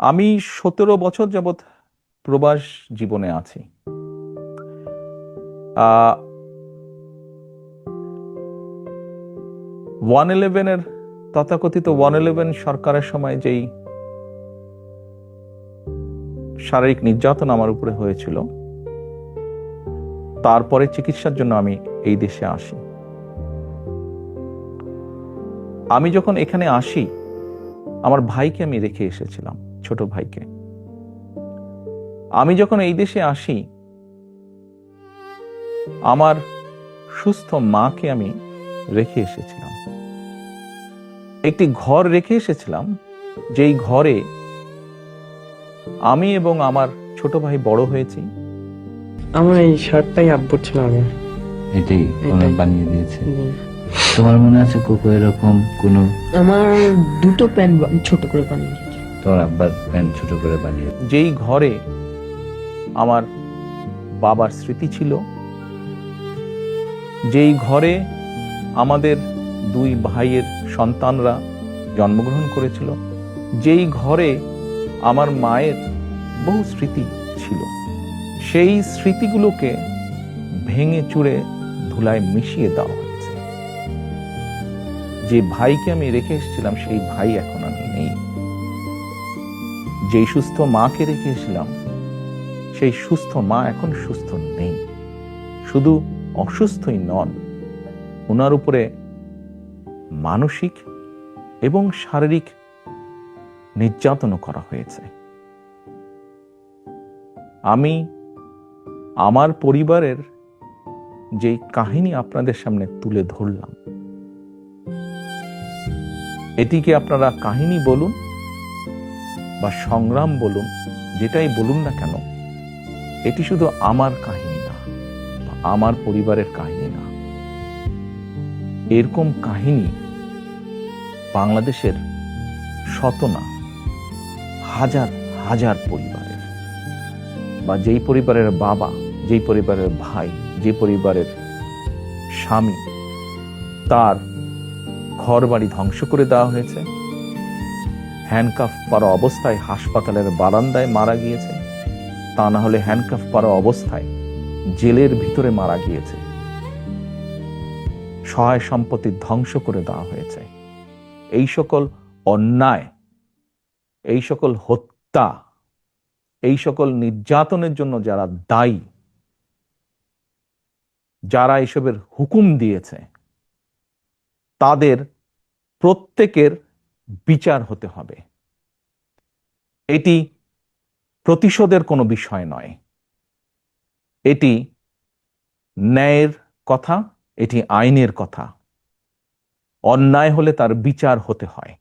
আমি 17 বছর যাবৎ প্রবাস জীবনে আছি। 111 তথাকথিত 111 সরকারের সময় যেই শারীরিক নির্যাতন আমার উপরে হয়েছিল, তারপরে চিকিৎসার জন্য আমি এই দেশে আসি। আমি যখন এখানে আসি, আমার ভাইকে আমি রেখে এসেছিলাম, ছোট ভাইকে। আমি যখন এই দেশে আসি, আমার সুস্থ মাকে আমি রেখে এসেছিলাম। একটি ঘর রেখে এসেছিলাম, যেই ঘরে আমি এবং আমার ছোট ভাই বড় হয়েছি। আমার এই শার্টটাই আব্বুর ছিল আগে। এটাই ওনার বানিয়ে দিয়েছে। তোমার মনে আছে কোকো এরকম কোনো? আমার দুটো প্যান্ট ছোট করে বানিয়ে দিয়েছে। তোমার আব্বার প্যান্ট ছোট করে বানিয়ে? যেই ঘরে আমার বাবার স্মৃতি ছিল, যেই ঘরে আমাদের দুই ভাইয়ের সন্তানরা জন্মগ্রহণ করেছিল, যেই ঘরে আমার মায়ের বহু স্মৃতি ছিল, সেই স্মৃতিগুলোকে ভেঙে চুরে ধুলায় মিশিয়ে দেওয়া হয়েছে। যে ভাইকে আমি রেখে এসেছিলাম, সেই ভাই এখন আমি নেই। যেই সুস্থ মাকে রেখে এসেছিলাম, সেই সুস্থ মা এখন সুস্থ নেই। শুধু অসুস্থই নন, ওনার উপরে মানসিক এবং শারীরিক নির্যাতনও করা হয়েছে। আমি আমার পরিবারের যে কাহিনী আপনাদের সামনে তুলে ধরলাম, এটিকে আপনারা কাহিনী বলুন বা সংগ্রাম বলুন, যেটাই বলুন না কেন, এটি শুধু আমার কাহিনী না, আমার পরিবারের কাহিনী না। এরকম কাহিনী বাংলাদেশের শত না হাজার হাজার পরিবারের, বা যেই পরিবারের বাবা, যেই পরিবারের ভাই, যে পরিবারের স্বামী, তার ঘর বাড়ি ধ্বংস করে দেওয়া হয়েছে, হ্যান্ডকাফ পরা অবস্থায় হাসপাতালের বারান্দায় মারা গিয়েছে, তা না হলে হ্যান্ডকাফ পরা অবস্থায় জেলের ভিতরে মারা গিয়েছে, সহায় সম্পত্তি ধ্বংস করে দেওয়া হয়েছে। এই সকল অন্যায়, এই সকল হত্যা, এই সকল নির্যাতনের জন্য যারা দায়ী, যারা এসবের হুকুম দিয়েছে, তাদের প্রত্যেকের বিচার হতে হবে। এটি প্রতিশোধের কোনো বিষয় নয়, এটি ন্যায়ের কথা, এটি আইনের কথা। অন্যায় হলে তার বিচার হতে হয়।